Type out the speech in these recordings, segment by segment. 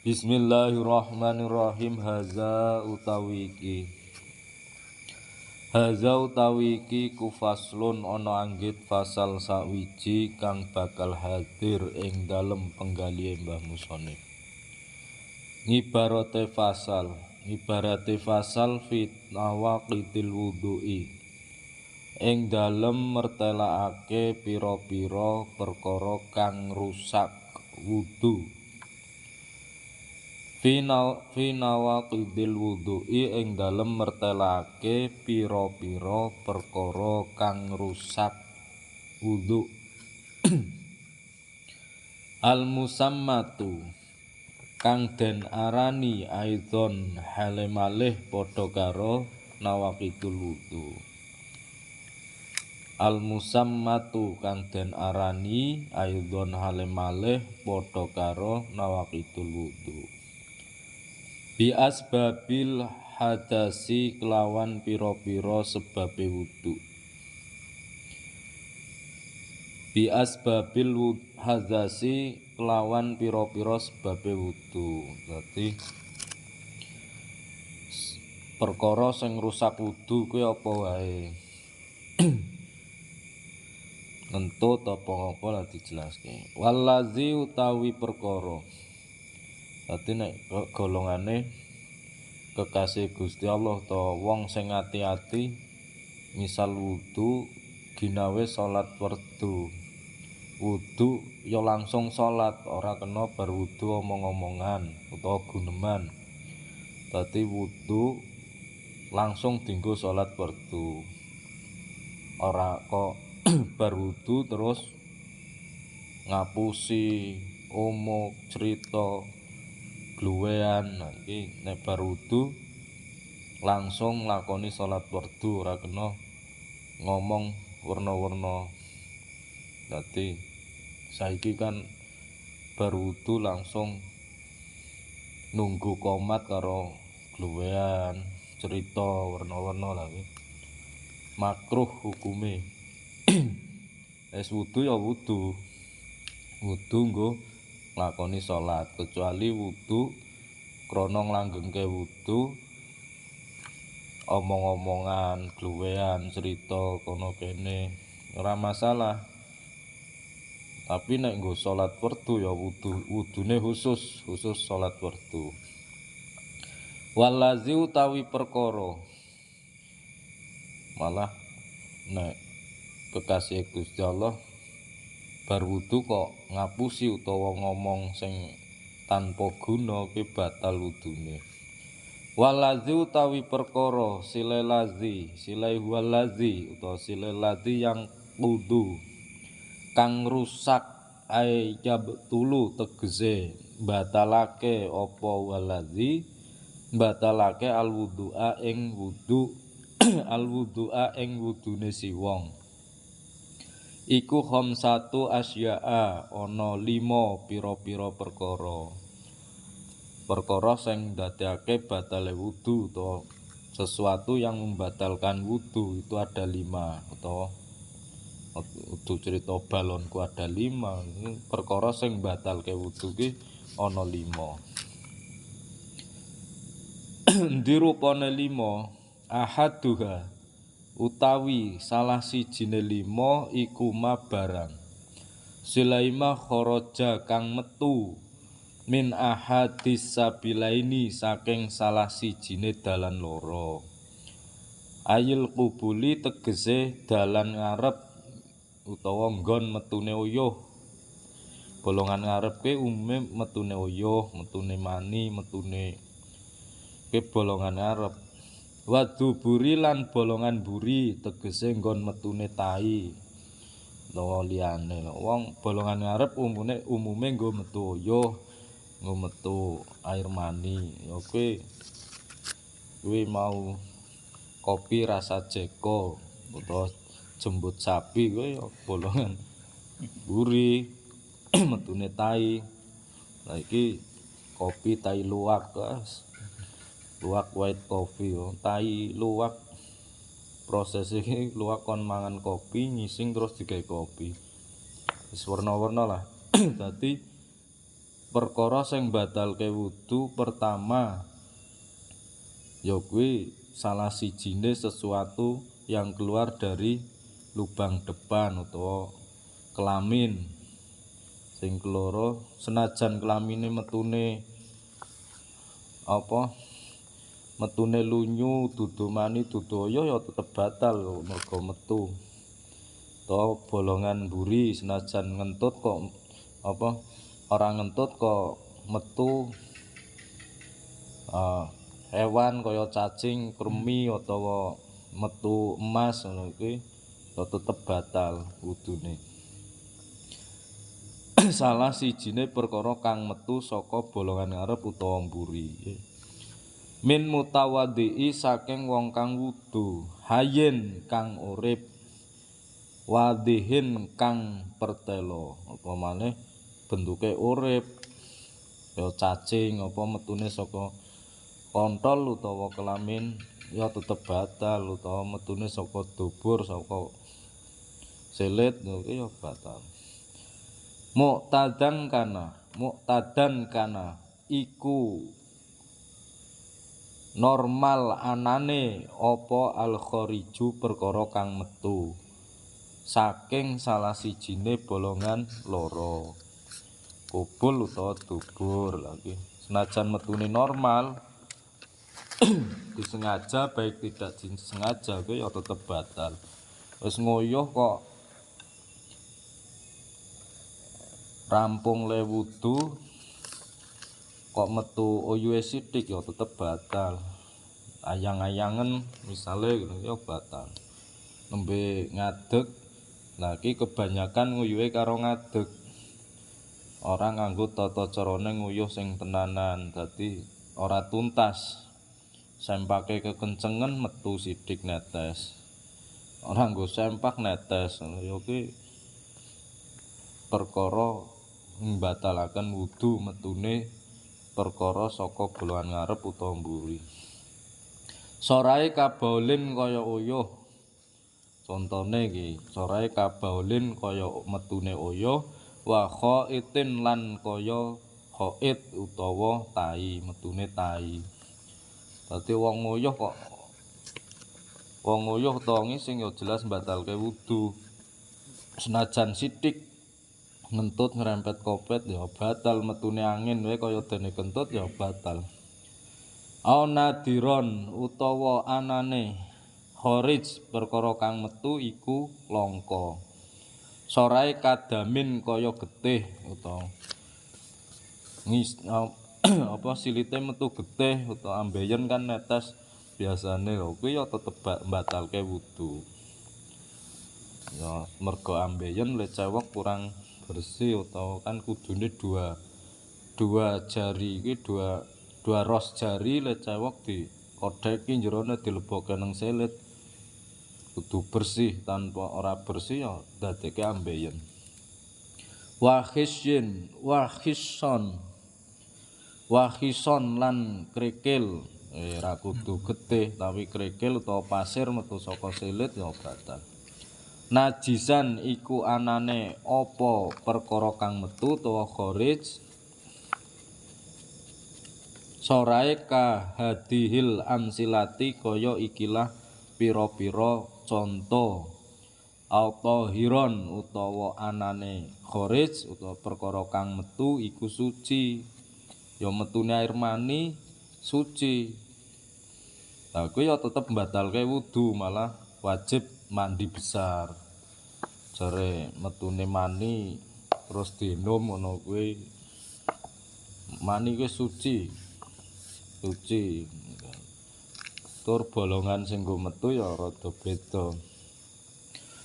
Bismillahirrahmanirrahim. Haza utawi iki ku faslun ana anggit fasal sawiji kang bakal hadir ing dalem penggalihe Mbah Musone. Ibarate fasal fit nawaqidil wudhu'i ing dalem mertelakake pira-pira perkara kang rusak wudu. Finawaqidil wudhu'i ing dalem mertelake pira-pira perkara kang rusak wudu. Al musammatu kang den arani aidon hale malih padha karo nawaqidul wudhu. Al musammatu kang den arani aidon hale malih padha karo nawaqidul wudhu. Bi asbabil hadasi kelawan pira-pira sebabe wudu. Bi asbabil hadasi kelawan pira-pira sebabe wudu. Dadi perkara sing rusak wudu kuwi apa wae. Ngentut apa lah dijelaske. Wallazi utawi perkara. Dadi nek golongane kekasih Gusti Allah to wong sing ati-ati misal wudu ginawe salat fardu. Wudu ya langsung salat, ora kena bar wudu omong-omongan utawa guneman. Dadi wudu langsung dienggo salat fardu. Ora kok bar wudu terus ngapusi, omong, cerita, gluwean. Nah iki nek bar wudu langsung nglakoni salat fardu, ora kena ngomong werna-werna. Dadi saiki kan bar wudu langsung nunggu komat karo gluwean, cerita werna-werna lah iki. Makruh hukume. Es wudu ya wudu. Wudu nggo nglakoni salat, kecuali wudu krana nglanggengke wudu omong-omongan, gluwean, cerita kono kene ora masalah. Tapi nek nggo salat fardu ya wudune khusus salat fardu. Wallazi utawi perkara. Malah nek kekasih Gusti Allah bar wudu kok ngapusi utawa ngomong sing tanpa guna ki batal wudune. Wallazi utawi perkara silai wallazi utawa silai ladzi yang wudu kang rusak ayab tulu tegese batalake apa wallazi batalake alwudu'a ing wudu alwudu'a ing wudune si wong. Iku khamsatu asya'a ana 5 pira-pira perkara sing ndadekake batale wudu utawa sesuatu yang membatalkan wudu itu ada 5 utawa wudu cerita balonku ada 5. Perkara sing batalke wudu ki ana 5. Ndi rupane 5? Ahaduha utawi salah sijine 5 iku barang Sulaimah kharaja kang metu min ahadis sabilaini saking salah sijine dalan loro. Ayil qubuli tegese dalan ngarep utawa nggon metune uyuh. Bolongan ngarep ke umume metune uyuh, metune mani, metune ke bolongan ngarep. Waduburi lan bolongan buri tegese nggon metune tai. Utawa liyane wong bolongan ngarep umume nggo metu uyuh, nggo metu air mani. Ya kuwi mau kopi rasa jeko utawa jembut sapi kuwi ya bolongan buri metune tai. Lah iki kopi tai luwak, luwak white coffee, tai luwak. Proses iki luwak kon mangan kopi, nyising terus digawe kopi. Wis warna-warna lah. Dadi perkara sing batalke wudu pertama ya kuwi salah sijine sesuatu yang keluar dari lubang depan utawa kelamin. Sing keloro senajan kelamine metune metune lunyu dudu mani dudu ya tetep batal mergo metu. To bolongan mburi senajan ngentut kok ora ngentut kok metu hewan kaya cacing, kremi utawa metu emas ngono kuwi ya tetep batal wudune. Salah sijine perkara kang metu saka bolongan ngarep utawa mburi. Min mutawaddi saking wong kang wudu, hayin kang urip, wadihin kang pertelo, apa maneh bentuke urip, ya cacing apa metune saka kontol utawa kelamin ya tetep batal utawa metune saka dubur saka silit ya batal. Muqtadan kana iku normal anane apa al khariju perkara kang metu saking salah sijine bolongan loro kubul utawa dubur lagi senajan metune normal disengaja baik tidak disengaja kuwi ya tetep batal. Wis nguyuh kok rampung le wudu kok metu uyuhe sithik ya tetep batal. Ayang-ayangen misale ya batal. Nembe ngadeg nah iki kebanyakan nguyuhe karo ngadeg. Ora nganggo tata carane nguyuh sing tenanan dadi ora tuntas. Sempake kekencengen metu sithik netes. Ora nggo sempak netes ya kuwi perkara mbatalaken wudu metune perkara saka bolongan ngarep utawa mburi. Sorae kabaulin kaya uyuh. Contone iki, sorae kabaulin kaya metune uyuh, wa khaitin lan kaya khait utawa tai, metune tai. Dadi wong nguyuh utawa ngising ya jelas mbatalke wudu. Senajan sithik ngentut ngrempet kopet ya batal metune angin wae kaya dene kentut ya batal. Nadiron utawa anane kharij perkara kang metu iku langka. Sorae kadamin kaya getih utawa silite metu getih utawa ambeien kan netes biasane lho kuwi ya tetep mbatalke wudu. Ya mergo ambeien le cewek kurang bersih utawa kan kudune dua jari iki dua ros jari le cewek dikodheki jerone dilebokke nang silit kudu bersih tanpa ora bersih ya dadekke ambeien. Wahison lan krikil ora kudu getih tapi krikil utawa pasir metu saka silit ya batal. Najisan iku anane apa perkara kang metu utawa kharij sorae kahadihil amsilati kaya ikilah pira-pira conto autohiron utawa anane kharij utawa perkara kang metu iku suci ya metune air mani suci. Lah kuwi ya tetep mbatalke wudu malah wajib mandi besar. Jare metune mani terus dinum ngono kuwi mani kuwi suci. Tur bolongan sing nggo metu ya rada beda.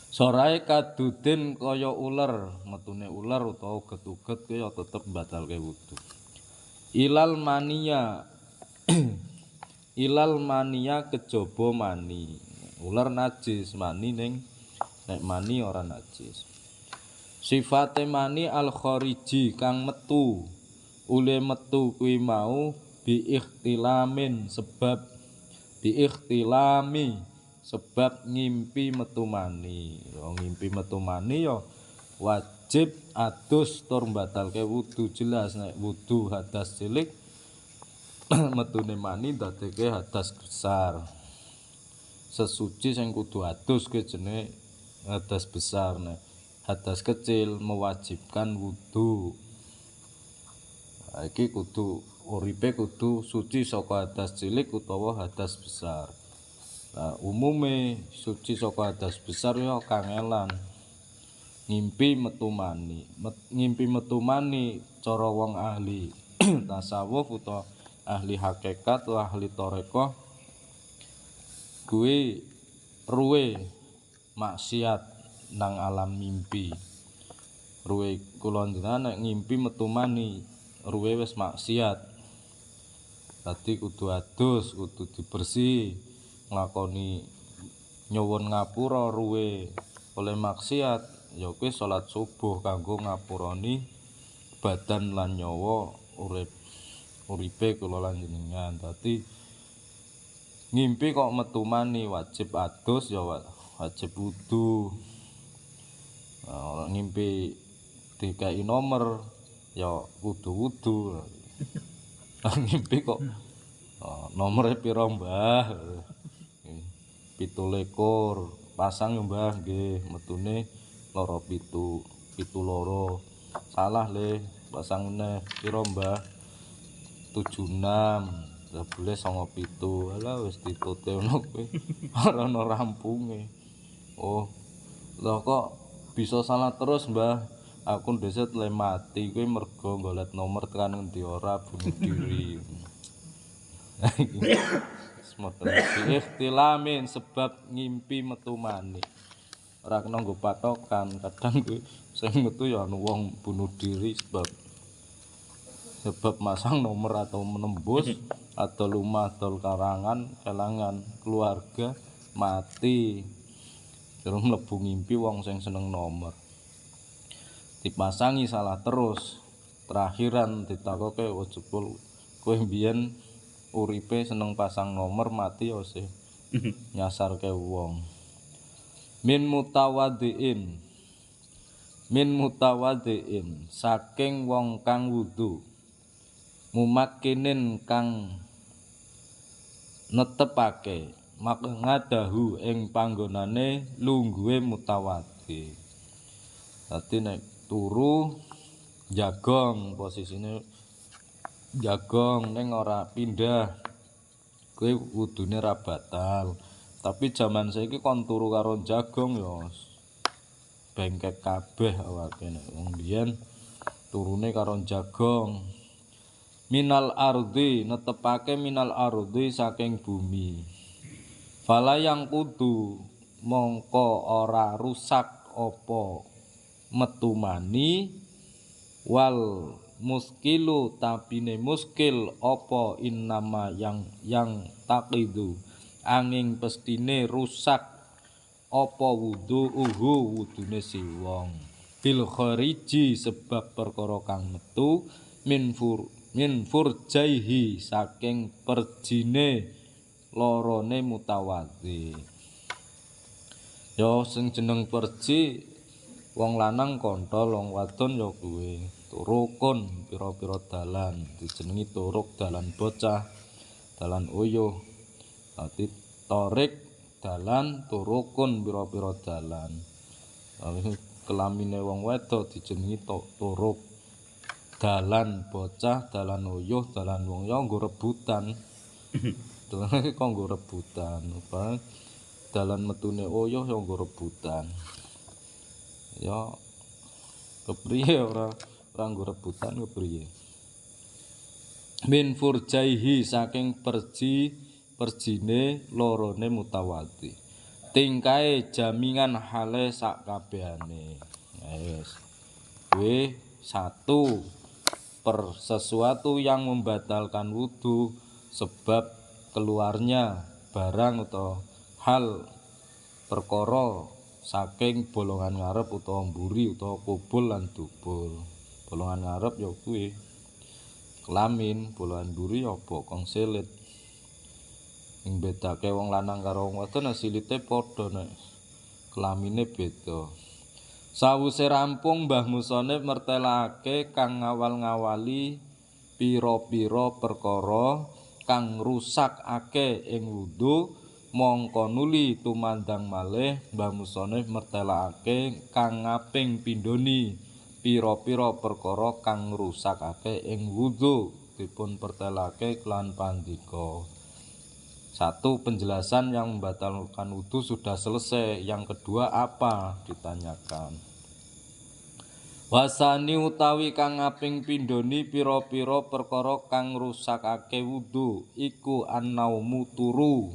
Sorae kadudin kaya uler, metune uler utawa uget-uget kuwi ya tetep mbatalke wudu. Ilal mania kejaba mani. Uler najis, mani ning nek mani ora najis. Sifate mani al khariji kang metu. Ule metu kuwi mau biikhtilami sebab ngimpi metu mani. Ya ngimpi metu mani ya wajib adus tur mbatalke wudu. Jelas nek wudu hadas cilik metune mani ndadekke hadas besar. Sesuci sing kudu adus kuwi jenenge hadas besar. Nek hadas kecil mewajibkan wudu. Iki kudu uripe kudu suci saka hadas cilik utawa hadas besar. Nah, umume suci saka hadas besar ya kangelan. Ngimpi metu mani. Ngimpi metu mani cara wong ahli tasawuf utawa ahli hakikat utawa ahli tarekah kuwi ruwe maksiat nang alam mimpi. Ruwe kula njenengan nek ngimpi metu mani ruwe wis maksiat. Dadi kudu adus, kudu dibersih, nglakoni nyuwun ngapura ruwe oleh maksiat ya kuwi salat subuh kanggo ngapurani badan lan nyawa uripe kula lan jenengan. Dadi ngimpi kok metu mani wajib adus ya wajib wudu. Ngimpi dikai nomor ya kudu wudu. Ngimpi kok nomore pira Mbah? 17 pasang Mbah nggih metune loro 7 loro. Salah le pasang meneh pira Mbah? 76 jebule 97. Alah wis ditute ngono kuwi. Ora ana rampunge. Oh, lho kok bisa salah terus Mbah? Aku ndeset le mati kuwi mergo golek nomor tekan ngendi ora bunuh diri. Semoten ikhtilamin sebab ngimpi metu mani. Ora kena nggo patokan, kadang kuwi sing metu ya anu wong bunuh diri sebab masang nomor atau menembus atau lumah atau karangan, kelangan keluarga mati. Terus mlebu ngimpi wong sing seneng nomor. Dipasangi salah terus. Terakhiran ditakoke jebul kowe mbiyen uripe seneng pasang nomor mati ya sih nyasarke wong. Min mutawaddiin saking wong kang wudu. Mumakkinin kang netepake ngadahu ing panggonane lungguhe mutawaddi. Dadi nek turu jagong posisine jagong ning ora pindah kuwi wudune ra batal. Tapi jaman saiki kon turu karo jagong ya bengkek kabeh awake nek wong biyen turune karo jagong. Minal ardi netepake minal ardi saking bumi. Fala yang kudu mongko ora rusak apa metu mani wal muskilu tapine muskil apa innama yang taqidu angin pestine rusak apa wudune si wong bil khariji sebab perkara kang metu min furjaihi saking perjine lorone mutawaddi. Ya sing jeneng perji wong lanang kontol, wong wadon ya kuwi turukun pira-pira dalan dijenengi turuk dalan bocah, dalan uyuh. Dadi torik dalan turukun pira-pira dalan. Kelamine wong wedok dijenengi turuk dalan bocah, dalan uyuh, dalan wong ya nggo rebutan. Dalan iki kok nggo rebutan. Dalan metune uyuh ya nggo rebutan. Ya kepriye ora nggo rebutan kepriye. Min furjaihi saking perjine lorone mutawaddi. Tingkae jamingan hale sak kabehane. Wis. Kuwi satu sesuatu yang membatalkan wudu sebab keluarnya barang atau hal perkara saking bolongan ngarep utawa mburi utawa kubul lan dubur. Bolongan ngarep ya kuwi kelamin, bolongan mburi ya bokong silit. Sing bedake wong lanang karo wong wadon silite padha nek kelamine beda. Sawise rampung Mbah Musonib mertelake kang ngawal-ngawali pira-pira perkara kang rusakake ing wudu, mongko nuli tumandang malih Mbah Musonib mertelake kang ngaping pindhoni pira-pira perkara kang rusakake ing wudu dipun pertelake kelan pandika. Satu, penjelasan yang membatalkan wudu sudah selesai. Yang kedua apa? Ditanyakan. Wasani utawi kang ngaping pindhoni pira-pira perkara kang rusakake wudu iku annaumu turu.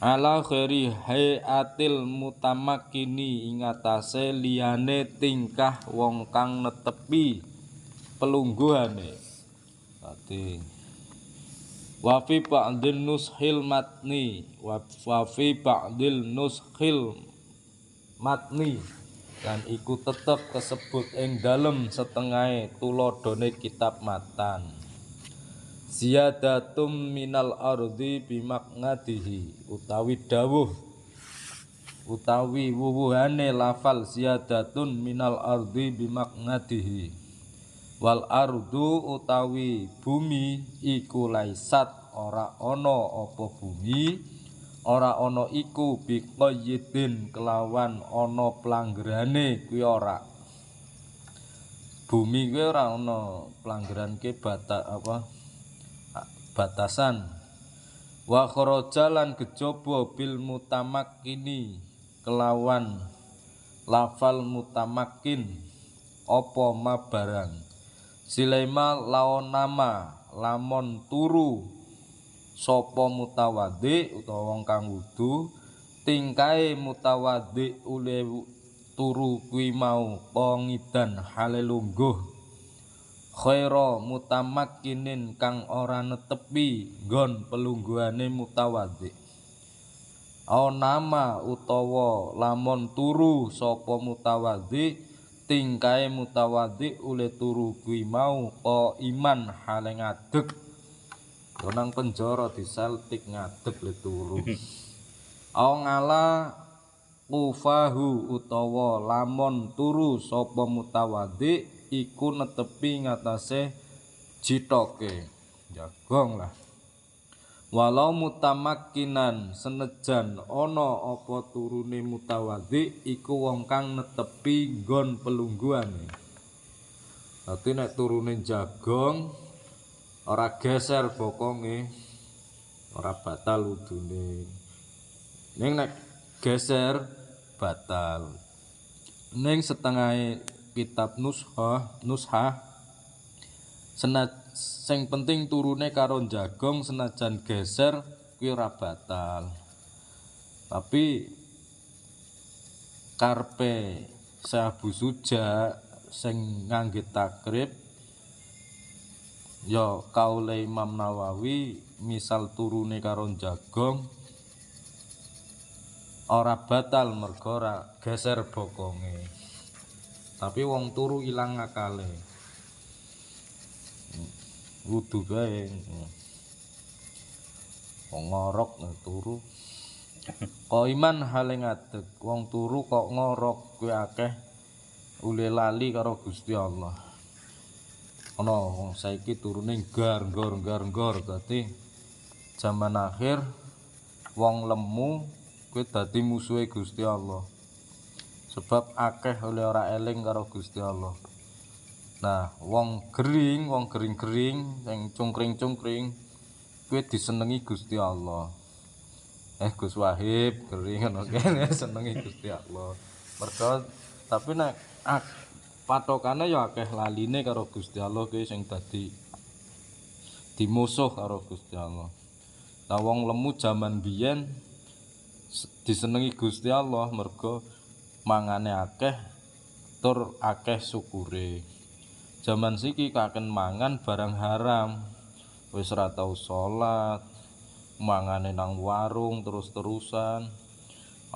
Ala khairi hayatil mutamakkini ing atase liyane tingkah wong kang netepi pelungguhane. Dadi wa fi ba'dil nushil matni kan iku tetep kesebut ing dalem setengah tuladhane kitab matan. Ziyadatum minal ardi bimaknadihi utawi dawuh utawi wuwuhane lafal ziyadatun minal ardi bimaknadihi. Wal ardu utawi bumi iku laisat ora ana apa bumi, ora ana iku biqayyidin kelawan ana planggerane kuwi ora. Bumi kuwi ora ana planggeran ke batasan. Wa kharaja lan kejaba bil mutamakkini kelawan lafal mutamakkin apa mabarang. Silaima laonama lamon turu sapa mutawadhi utawa wong kang wudu tingkae mutawadhi ule turu kuwi mau pengidan hale lungguh khaira mutamakkinin kang ora netepi nggon pelungguhane mutawadhi. Nama utawa lamon turu sapa mutawadhi tingkae mutawadhi ule turu kuwi mau iman hale ngadeg. Nang penjara diseltik ngadeg le turu. Ngala kufahu utawa lamun turu sapa mutawadhi iku netepi ngatasé jitoke jagong lah. Walau mutamakkinan senejan ana apa turune mutawadhi iku wong kang netepi nggon pelungguhane. Dadi nek turune jagong ora geser bokonge ora batal wudune. Ning nek geser batal. Ning setengah kitab nushah sing penting turune karo jagong senajan geser kuwi ora batal. Tapi karpe Syekh Suja sing ngangge takrib ya kaule Imam Nawawi misal turune karo jagong ora batal mergo ora geser bokonge. Tapi wong turu ilang akale. Wudu gawe wong ngorok turu kok iman hale ngadeg wong turu kok ngorok kuwi akeh ule lali karo Gusti Allah. Ana wong saiki turune gar dadi zaman akhir wong lemu kuwi dadi musuhe Gusti Allah. Sebab akeh oleh ora eling karo Gusti Allah. Nah, wong gering-gering sing cungkring-cungkring kuwi disenengi Gusti Allah. Gus Wahib gering ngono kene senengi Gusti Allah. Mergo tapi nek patokane ya akeh laline karo Gusti Allah kuwi sing dadi dimusuh karo Gusti Allah. Lah wong lemu jaman biyen disenengi Gusti Allah mergo mangane akeh tur akeh syukure. Zaman siki kaken mangan barang haram. Wis ora tau salat, mangane nang warung terus-terusan.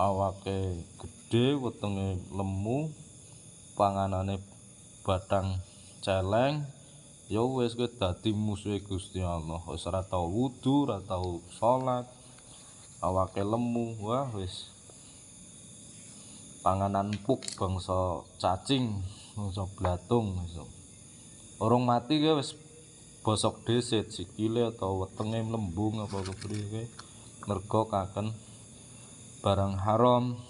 Awake gedhe, wetenge lemu, panganane batang celeng. Ya wis kuwi dadi musuhe Gusti Allah. Wis ora tau wudu, ora tau salat. Awake lemu, wah wis panganan empuk bangsa cacing, bangsa blatung. Urung mati ge wis bosok dhisik sikile atau wetenge mlembung apa kepriye mergo kaken barang haram.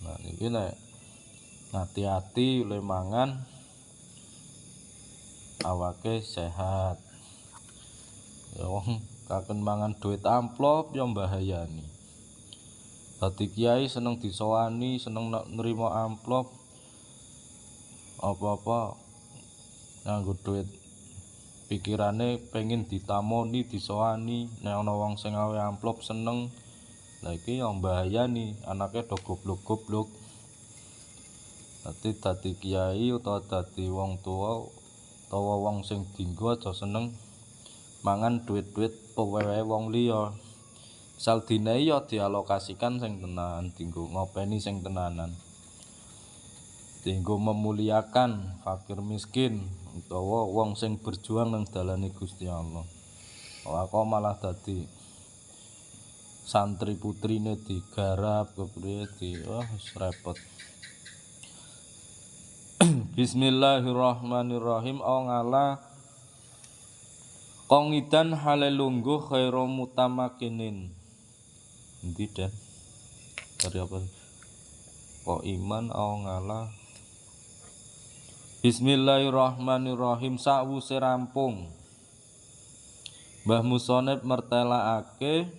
Nah niki nek hati-hati oleh mangan awake sehat. Ya wong kaken mangan duit amplop ya mbahayani. Dadi kiai seneng disowani, seneng nrimo amplop apa-apa nganggo duit pikirane pengen ditamoni, disowani. Nek ana wong sing gawe amplop seneng, lha iki ya mbahayani, anake do goblok-goblok. Dadi kiai utawa dadi wong tua utawa wong sing dienggo aja seneng mangan duit-duit pewewe wong liya. Misal dine ya dialokasikan sing tenan, dienggo ngopeni sing tenanan. Dienggo memuliakan fakir miskin utawa wong sing berjuang nang dalane Gusti Allah. Kok malah dadi santri putrine digarap kepriye wis repot. Bismillahirrahmanirrahim. Ngala kongidan hale lungguh khairu mutamakinin. Endi Den? Dari apa? Kok iman ngala. Bismillahirrahmanirrahim. Sawuse rampung Mbah Musonib mertelakake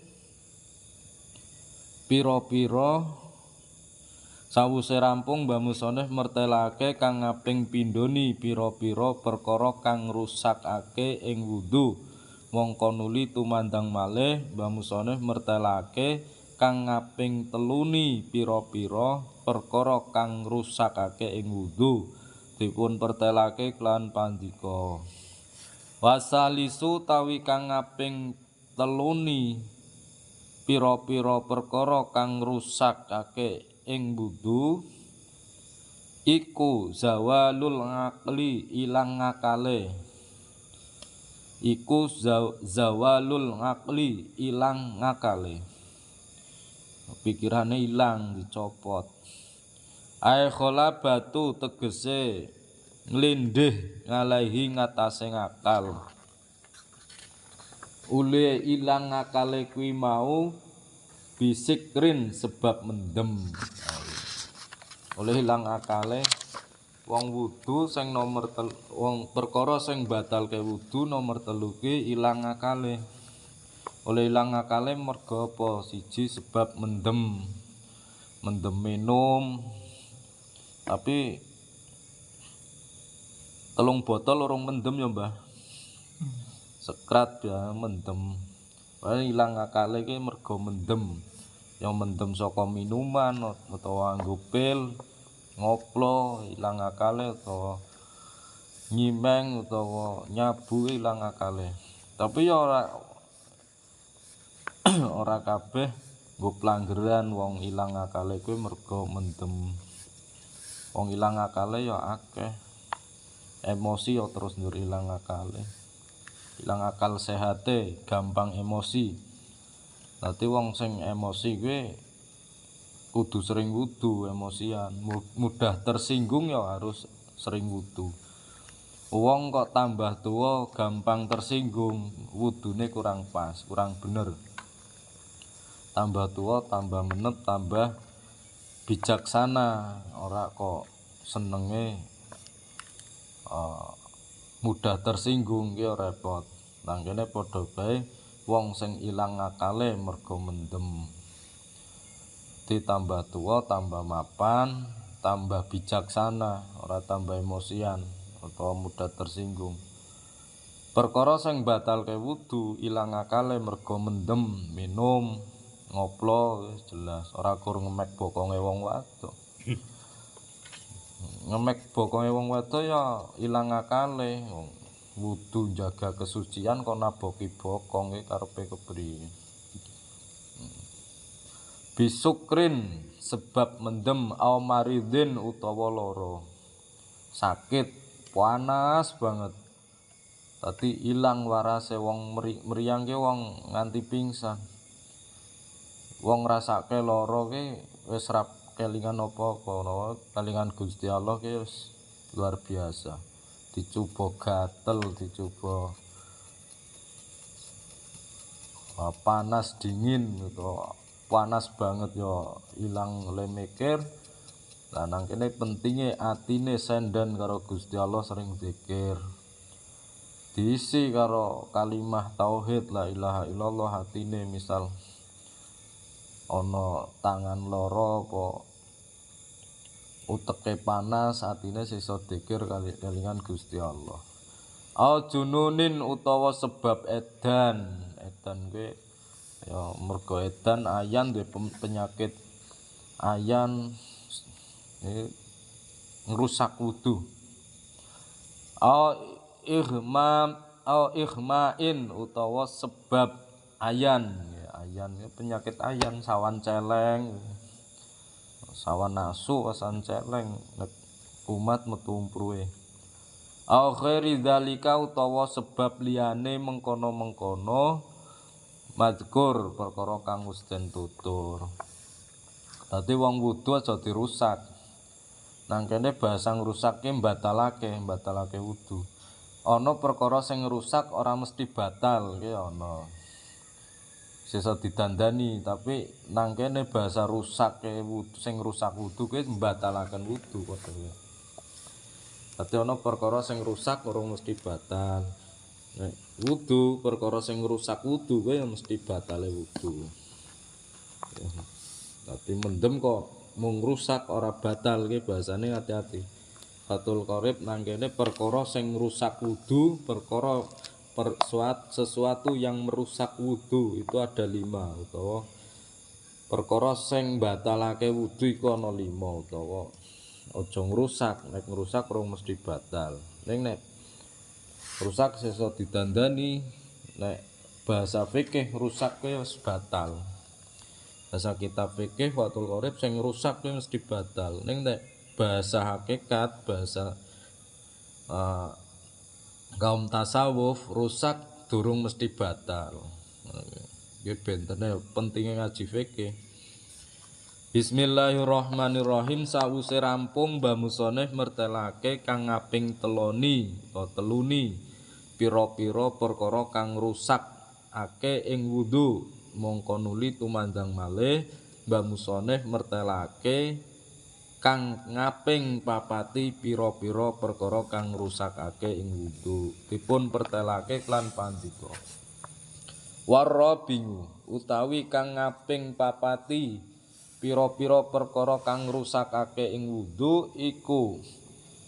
pira-pira sawuse rampung Mbah Musonib mertelakake kang ngaping pindhoni pira-pira perkara kang rusakake ing wudu. Mongko nuli tumandang malih Mbah Musonib mertelakake kang ngaping teluni pira-pira perkara kang rusakake ing wudu. Dipun pertelake kelawan pandika wasalisu tawi kang ngaping teluni pira-pira perkara kang rusakake ing wudu iku zawalul aqli ilang ngakale. Iku zawalul aqli ilang ngakale, pikirane ilang dicopot. Ai khola batu tegese nglindih ngalahi ngatasé ngakal. Ule ilang ngakale kuwi mau bisikrin sebab mendem. Oleh ilang akale wong wudu sing nomor wong perkara sing batalke wudu nomor 3 ki ilang akale. Oleh ilang akale merga apa? Siji sebab mendem minum. Tapi 3 botol urung mendem ya Mbah. Sekrat ya mendem. Paling ilang akale iki merga mendem. Yang mendem saka minuman utawa nganggo pil, ngoplo ilang akale utawa nyimeng utawa nyabu ilang akale. Tapi ya ora kabeh nggo pelanggaran wong ilang akale kuwi merga mendem. Wong ilang akale ya akeh. Emosi ya terus ndur ilang akale. Ilang akal sehate, gampang emosi. Dadi wong sing emosi kuwi kudu sering wudu, emosian. Mudah tersinggung ya harus sering wudu. Wong kok tambah tua gampang tersinggung, wudune kurang pas, kurang bener. Tambah tua, tambah menep, tambah bijaksana, ora kok senenge mudah tersinggung ki repot. Nang kene padha bae wong sing ilang akale merga mendem. Ditambah tua, tambah mapan, tambah bijaksana, ora tambah emosian atau mudah tersinggung. Perkara sing batalke wudu ilang akale merga mendem, minum, ngoplo wis jelas, ora kur ngemek bokonge wong wadon. Ngemek bokonge wong wadon ya ilang akale. Wudu jaga kesucian kok naboki bokong iki karepe kepriye. Bisukrin sebab mendem au maridin utawa lara. Sakit, panas banget. Tadi ilang warase wong mriyang ki wong nganti pingsan. Wong ngrasake lara ki wis rap kelingan apa-apa, kelingan Gusti Allah ki wis luar biasa. Dicoba gatel, dicoba panas dingin gitu. Panas banget ya ilang le mikir. Lah nang kene pentinge atine sendan karo Gusti Allah sering zikir. Diisi karo kalimah tauhid la ilaha illallah atine misal ana tangan loro apa uteke panas atine sisa zikir kelingan Gusti Allah. Jununin utawa sebab edan kuwi ya mergo edan ayan duwe penyakit ayan ngrusak wudu. Ighmain utawa sebab ayan ya, ayan penyakit ayan sawan celeng, sawan nasu wasan celeng kumat metu umpruhe. Khairi dzalika utawa sebab liyane mengkono-mengkono mazkur perkara kang wis den tutur. Dadi wong wudu aja dirusak. Nang kene bahasa ngrusakke batalake wudu. Ana perkara sing ngrusak ora mesti batal ki ana. Sisa didandani tapi nang kene bahasa rusake wudu sing ngrusak wudu kuwi mbatalaken wudu padha ya. Dadi ana perkara sing rusak ora mesti batal. Nek wudu perkara sing ngrusak wudu kuwi mesti batale wudu. Dadi mendem kok mung rusak ora batal ki bahasane hati-hati. Fathul Qorib nang kene perkara sing ngrusak wudu, perkara sesuatu yang merusak wudu itu ada 5 utawa perkara sing batalake wudu iku ana 5 utawa aja ngrusak, nek ngrusak rong mesti batal. Nek rusak sesa didandani, nek bahasa fikih rusak kuwi wis batal. Bahasa kitab fikih Fathul Qorib sing rusak kuwi mesti batal. Nek bahasa hakikat, bahasa kaum tasawuf rusak durung mesti batal. Iki bentene pentinge ngaji fikih. Bismillahirrahmanirrahim. Sawise rampung Mbah Musoneh mertelake kang ngaping teloni utawa teluni pira-pira perkara kang rusak ake ing wudu, mongko nuli tumandang malih Mbah Musoneh mertelake kang ngaping papati pira-pira perkara kang rusakake ing wudu. Dipun pertelake klan pandika. Warabingu utawi kang ngaping papati pira-pira perkara kang rusakake ing wudu iku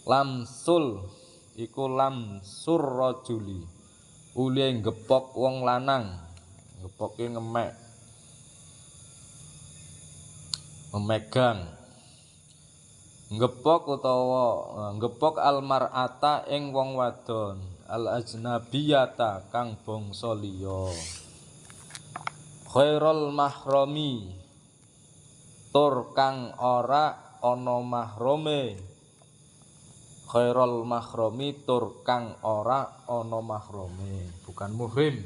lamsul, iku lamsur rajuli. Uli gepok wong lanang, gepoke ngemek, memegang. Ngepok utawa ngepok almar'ata ing wong wadon, al ajnabiyata kang bangsa liya. Khairul mahrami tur kang ora ana mahrome. Khairul mahrami tur kang ora ana mahrome, bukan muhrim.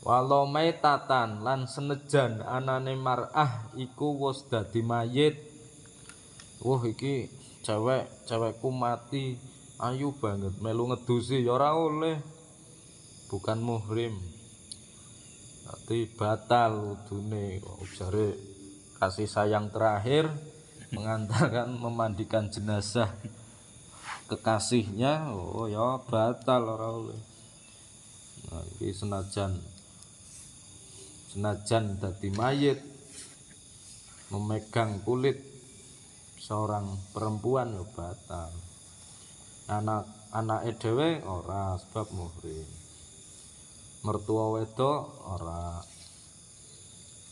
Walau maitatan lan senejan anane mar'ah iku wis dadi mayit. Wah iki cewekku mati ayu banget melu ngedusi ya ora oleh, bukan muhrim. Dadi batal wudune. Jare kasih sayang terakhir mengantarkan memandikan jenazah kekasihnya, oh ya batal ora oleh. Nah iki senajan dadi mayit memegang kulit seorang perempuan ya batal. Anake dhewe ora sebab muhrim. Mertua wedok ora.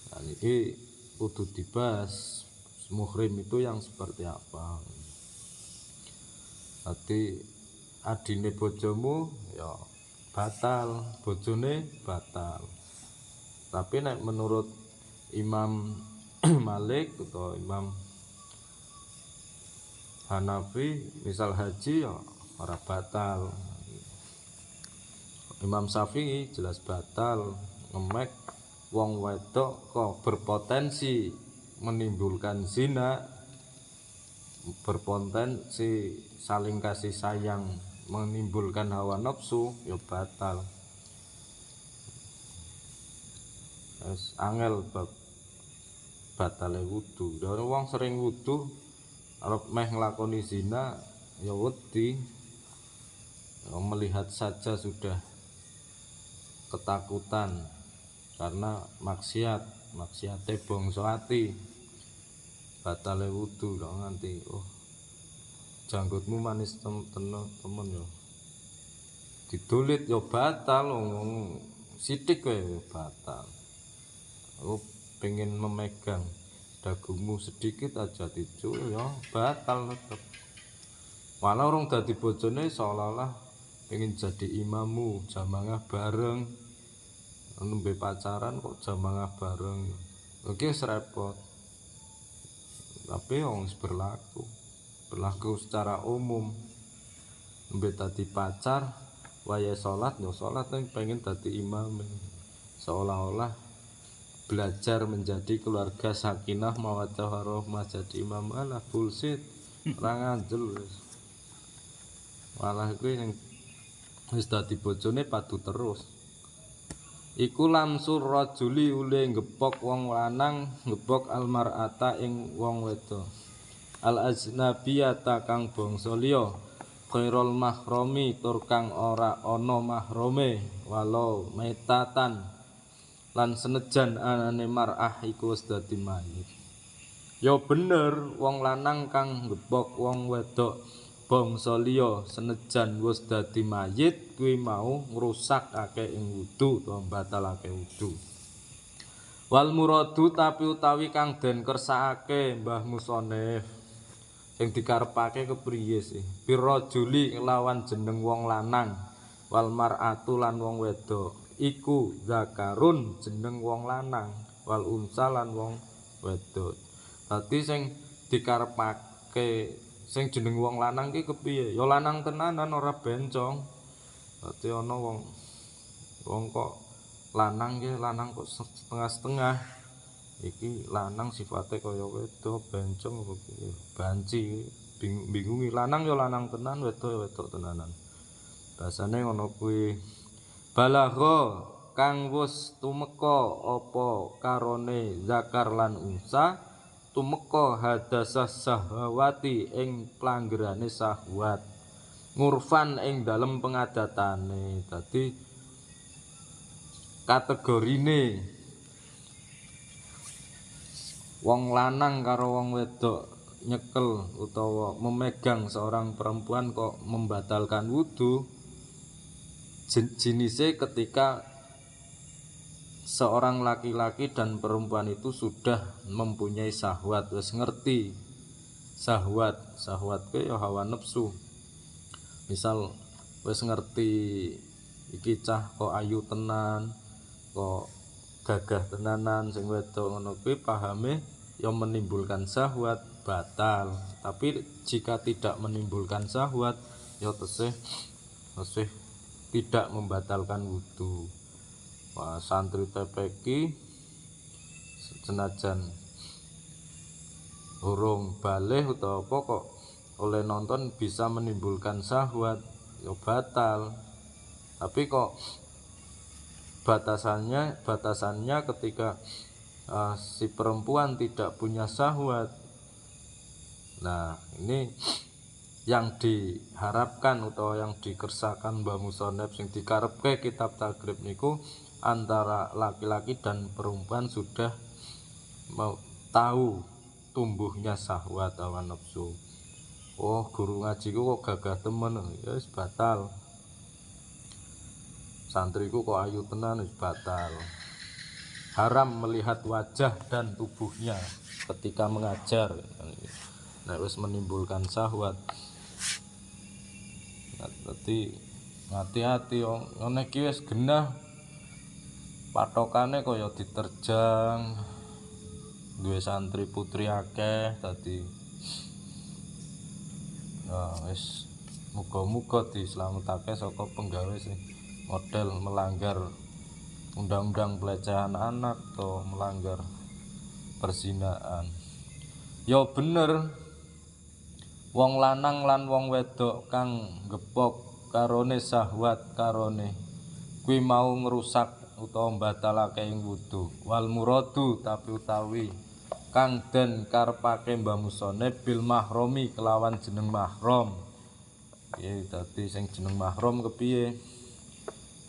Nah iki kudu dibahas muhrim itu yang seperti apa. Dadi adine bojomu ya batal, bojone batal. Tapi nek menurut Imam Malik atau Imam Hanafi misal haji ya ora batal. Imam Syafi'i jelas batal. Ngemek wong wedok kok berpotensi menimbulkan zina, berpotensi saling kasih sayang menimbulkan hawa nafsu, ya batal. Wis angel bab batale wudu. Dene wong sering wudu arep meh nglakoni zina ya wedi. Ya, melihat saja sudah ketakutan karena maksiate bangsa ati. Batale wudu kok nganti janggutmu manis temen ya. Didolit ya batal, sithik kowe batal. Aku pengen memegang dagumu sedikit aja dicul ya batal tetep. Malah orang dadi bojone seolah-olah pengen jadi imammu, jamangah bareng. Nembe pacaran kok jamangah bareng. Oke wis repot. Tapi wong berlaku secara umum. Nembe dadi pacar, waya salat ya salat pengen dadi imam. Seolah-olah belajar menjadi keluarga sakinah mawaddah warahmah jadi imam, alah bullshit. Ora ngandel wis. Malah kuwi sing wis dadi bojone padu terus. Iku lamsur rajuli ule ngepok wong lanang ngepok almar'ata ing wong wedok. Al ajnabiyata kang bangsa liya, khairul mahrami tur kang ora ana mahrome, walau metatan lan senejan anane mar'ah iku wis dadi mayit. Ya bener wong lanang kang ngepok wong wedok bangsa liya senejan wis dadi mayit kuwi mau ngrusakake ing wudu utawa batalake wudu. Wal muradu tapi utawi kang den kersakake Mbah Musonef sing dikarepake kepriye sih? Birrajuli lawan jeneng wong lanang, wal mar'atu lan wong wedok. Iku zakarun jeneng wong lanang, wal unsa lan wong wedok. Dadi sing dikarepake sing jeneng wong lanang ki kepiye? Ya lanang tenanan ora bencong. Dadi ana wong kok lanang ki lanang kok setengah-setengah. Iki lanang sifate kaya wedok, bencong apa piye? Banci bingungi lanang ya lanang tenan, wedok ya wedok tenanan. Basane ngono kuwi. Balagha kang wis tumeka apa karone zakar lan unsa tumeka hadasah sahwati ing planggerane syahwat ngurfan ing dalem pengadatane. Dadi kategorine wong lanang karo wong wedok nyekel utawa memegang seorang perempuan kok membatalkan wudu. Jenisnya ketika seorang laki-laki dan perempuan itu sudah mempunyai syahwat, wis ngerti syahwat ke ya hawa nafsu. Misal wis ngerti iki cah kok ayu tenan, kok gagah tenanan sing wedok ngono kuwi pahame ya menimbulkan syahwat batal. Tapi jika tidak menimbulkan syahwat ya tesih tidak membatalkan wudu. Wah, santri TPQ senajan urung balih utawa apa kok oleh nonton bisa menimbulkan syahwat ya batal. Tapi kok batasannya ketika si perempuan tidak punya syahwat. Nah, ini yang diharapkan atau yang dikersakan Mbah Musonef sing dikarepke kitab takrib niku antara laki-laki dan perempuan sudah mau tahu tumbuhnya syahwat hawa nafsu. Oh, guru ngajiku kok gagah temen, ya wis batal. Santriku kok ayu tenan, wis batal. Haram melihat wajah dan tubuhnya ketika mengajar. Nah, wis menimbulkan syahwat. Dadi hati-hati ngene iki wis genah patokane kaya diterjang duwe santri putri akeh dadi wis muga-muga dislametake saka penggawe sing model melanggar undang-undang pelecehan anak atau melanggar perzinaan. Ya bener, wong lanang lan wong wedok kang gepok karone syahwat karone kuwi mau ngrusak utawa batalake ing wudu. Wal muradu tapi utawi kang den karepake Mbah Musone bil mahromi kelawan jeneng mahram. Piye dadi sing jeneng mahram kepiye?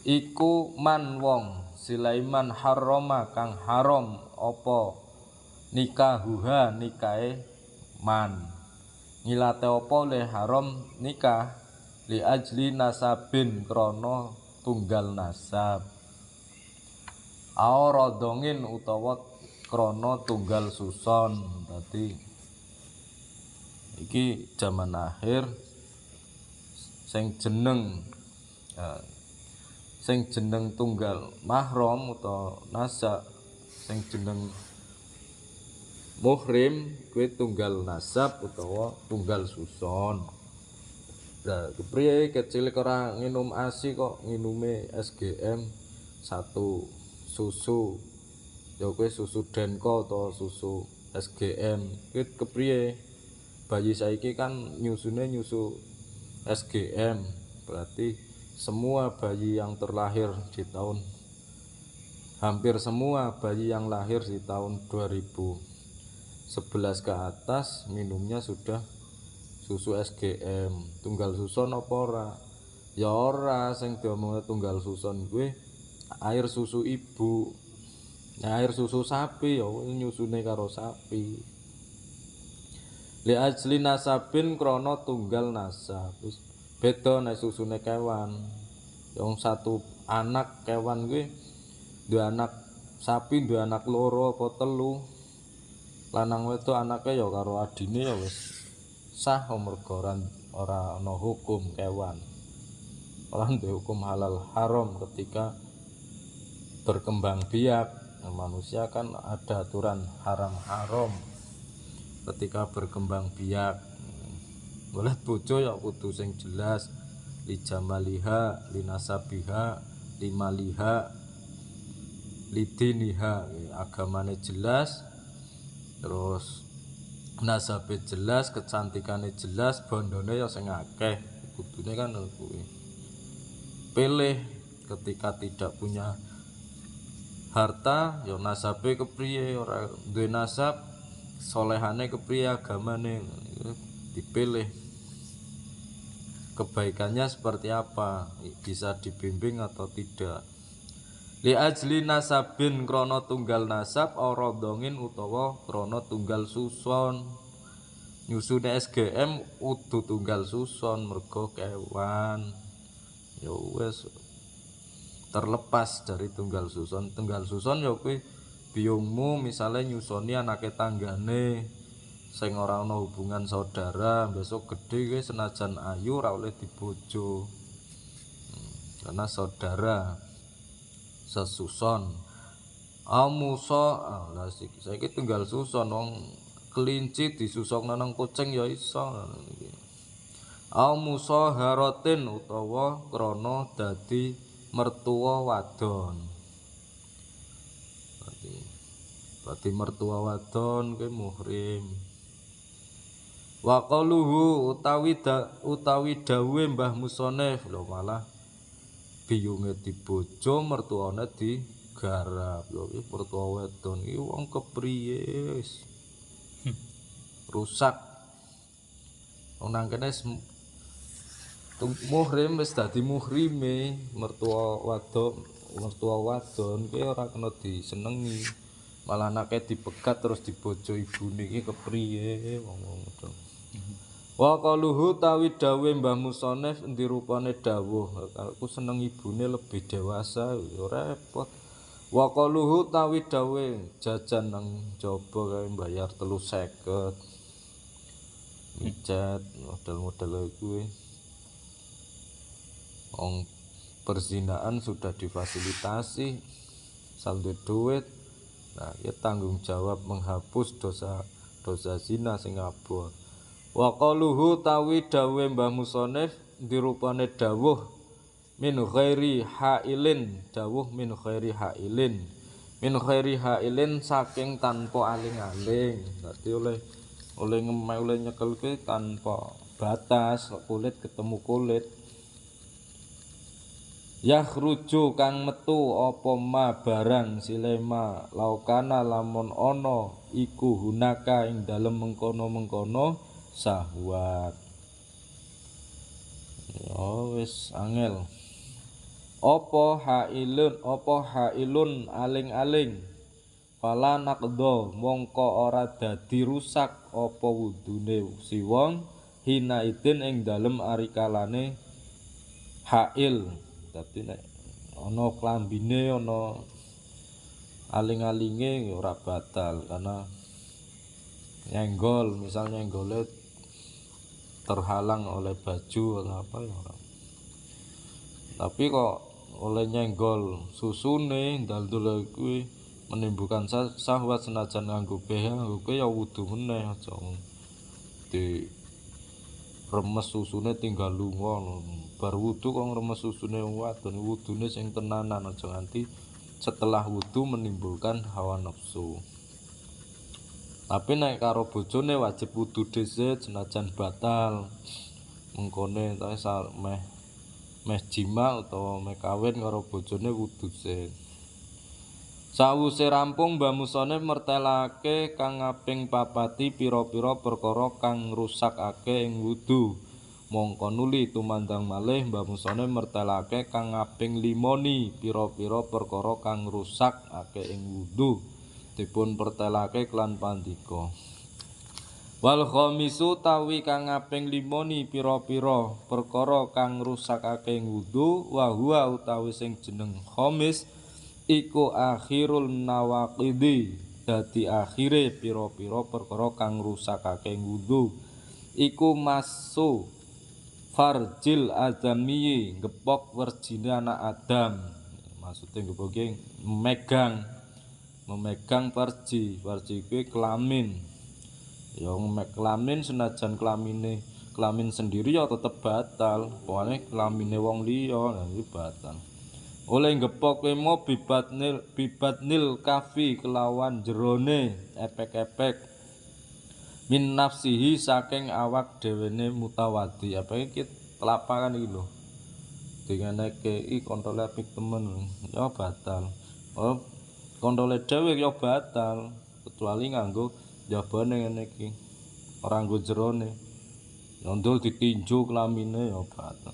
Iku man wong Sulaiman harrama kang haram apa nikahuha nikahe man. Ngilate apa le haram nikah li ajli nasabin krana tunggal nasab. Aorodongin utawa krana tunggal suson. Dadi iki zaman akhir sing jeneng tunggal mahram utawa nasab, sing jeneng muhrim kuwi tunggal nasab utawa tunggal suson. Lah kepriye kecil ora nginum ASI kok nginume SGM satu susu. Ya kuwi susu Denko atau susu SGM. Kuwi kepriye? Bayi saiki kan nyusune nyusu SGM. Berarti semua bayi yang terlahir di tahun hampir semua bayi yang lahir di tahun 2011 ke atas minumnya sudah susu SGM. Tunggal suson apa ora? Ya ora, sing diomongke tunggal suson kuwi air susu ibu. Nah, air susu sapi ya nyusune karo sapi. Li ajli nasabin krana tunggal nasab. Wis beda nek susune kewan. Yang satu anak kewan kuwi duwe anak sapi duwe anak loro apa telu. Lanang wedok anake ya karo adine ya wis sah mergo ora ana hukum kewan. Ora ndek hukum halal haram ketika berkembang biak. Nah, manusia kan ada aturan haram haram ketika berkembang biak. Golek bojo ya kudu sing jelas li jamaliha, li nasabiha, li maliha, li diniha. Agamane jelas, terus nasabe jelas, kecantikane jelas, bondone ya sing akeh. Kudune kan kuwi. Pilih ketika tidak punya harta ya nasabe kepriye, ora duwe nasab solehane kepriye, agamane dipilih. Kebaikannya seperti apa, bisa dibimbing atau tidak. Li ajli nasabin krana tunggal nasab aradongin utawa krana tunggal suson. Nyusune SGM udu tunggal suson mergo kewan. Ya wis terlepas dari tunggal suson. Tunggal suson ya kuwi biungmu misalnya nyusoni anake tanggane sing ora ana hubungan saudara, besok gede kuwi senajan ayu ora oleh dibojo. Karena saudara sesuson. Amusa lah saiki tunggal suson wong kelinci disusokna nang kucing ya iso. Amusa haratin utawa krana dadi mertua wadon. Berarti mertua wadon kuwi muhrim. Wa qaluhu utawi dawuhe Mbah Musonef lho malah biyunge dibojo mertuane digarap. Lho iki mertua wedon iki wong kepriye wis rusak. Wong nang kene muhrim wis dadi muhrime, mertua wadon kuwi ora kena disenengi. Malah anake dipegat terus dibojo ibune iki kepriye wong-wong ngono. Wa qaluhu tawi dawuhe Mbah Musonef endi rupane dawuh. Aku seneng ibune lebih dewasa ya repot. Wa qaluhu tawi dawuhe jajan nang jaba kae bayar 350. Micet model-model kuwi. Wong perzinaan sudah difasilitasi saldo duit. Nah, ya tanggung jawab menghapus dosa zina sing abot. Wa qaluhu tawi dawuhe Mbah Musonef dirupane dawuh min ghairi hailin, dawuh min ghairi hailin. min khairi hailin saking tanpa aling-aling. Dadi oleh ngemai oleh nyekelke tanpa batas, kulit ketemu kulit. Yakhruju kang metu apa ma barang silema laukana lamun ana iku hunaka ing dalem mengkono-mengkono syahwat. Ya wis angel. Apa hailun aling-aling fala naqdo mongko ora dadi rusak apa wudune si wong hina idin ing dalem arikalane hail. Dadi nek ana klambine ana aling-alinge ora batal karena nyenggol, misalnya nyenggole terhalang oleh baju atau apa ya ora. Tapi kok oleh nyenggol susune ndal-ndul kuwi menimbulkan syahwat senajan nganggo BH kuwi ya wudu meneh aja di remes susune tinggal lunga bar wudu kok ngremes susune wadon wudune sing tenanan aja nganti setelah wudu menimbulkan hawa nafsu. Tapi nek karo bojone wajib wudu dhisik senajan batal mengkone meh jima utawa meh kawin karo bojone wudu sik. Sawuse rampung Mbah Musone mertelake kang kaping papati pira-pira perkara kang ngrusakake ing wudu. Mongko nuli tumandang malih Mbah Musone mertelake kang kaping 5 pira-pira perkara kang ngrusakake ing wudu. Dipun pertelake klan pandika. Wal khamisu tawi kang kaping 5 pira-pira perkara kang ngrusakake ing wudu wa huwa utawi sing jeneng khamis iku akhirul nawaqidi dadi akhire pira-pira perkara kang ngrusakake wudu iku masu farjil adami ngepok werjine anak Adam. Maksude ngepoke memegang farji kuwi kelamin ya kelamin senajan kelamin sendiri ya tetep batal pokoknya kelamine wong liya nah iki batal. Oleh ngepok emo bibatnil kafi kelawan jerone epek-epek min nafsihi saking awak dhewene mutawadi. Apa iki telapakan iki lho. Dinganeke iki kontole apik temen ya batal. Oh, kontole dhewe ya batal kecuali nganggo jabane ngene iki. Ora nggo jerone. Ndul ditinju kelamine ya batal.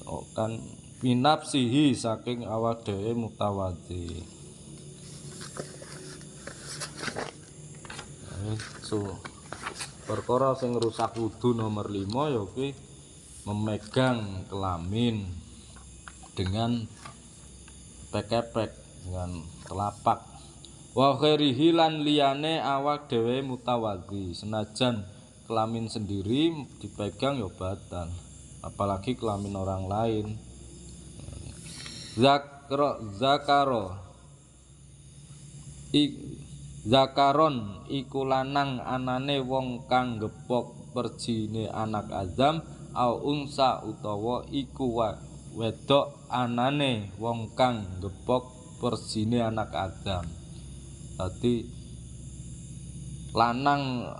Oh, kan minapsihi saking awak dhewe mutawadi. So, perkara sing rusak wudu nomor 5 ya kuwi memegang kelamin dengan pekepek dengan telapak. Wa khairihi lan liyane awak dhewe mutawadi. Senajan kelamin sendiri dipegang ya batal. Apalagi kelamin orang lain. Zakaron iku lanang anane wong kang gepok perjine anak Adam au unsa utawa iku wedok anane wong kang gepok perjine anak Adam. Dadi lanang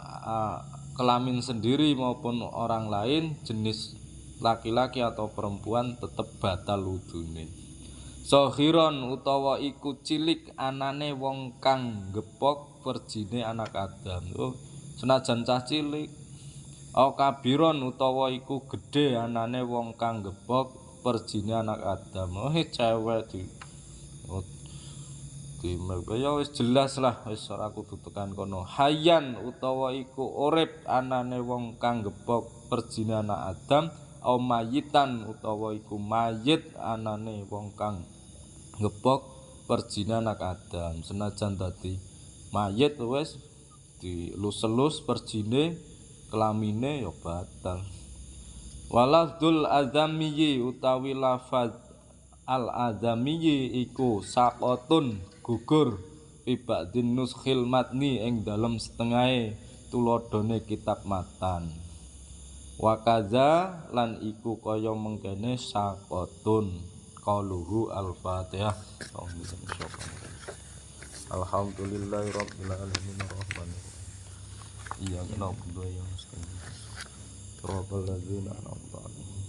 kelamin sendiri maupun orang lain jenis laki-laki atau perempuan tetep batal wudune. Sohiron utawa iku cilik anane wong kang gepok perjine anak Adam. Oh, senajan cah cilik. Au kabiron utawa iku gedhe anane wong kang gepok perjine anak Adam. Oh, cewek di ya wis jelas lah wis ora kudu tekan kono. Hayyan utawa iku urip anane wong kang gepok perjine anak Adam. Au mayitan utawa iku mayit anane wong kang ngepok perjine anak Adam. Senajan dadi mayit wis dilus-elus perjine kelamine ya batal. Walafdul azamiyyi utawi lafaz al azamiyyi iku saqatun gugur ibadin nuskhil matni ing dalem setengahe tuladhane kitab matan. Wakaza lan iku kaya mengkene saqatun qauluhu al-Fatihah. Alhamdulillahirabbil alamin arrahmanir iyyaka na'budu wa iyyaka nasta'in. Shiratal ladzina an'amta 'alaihim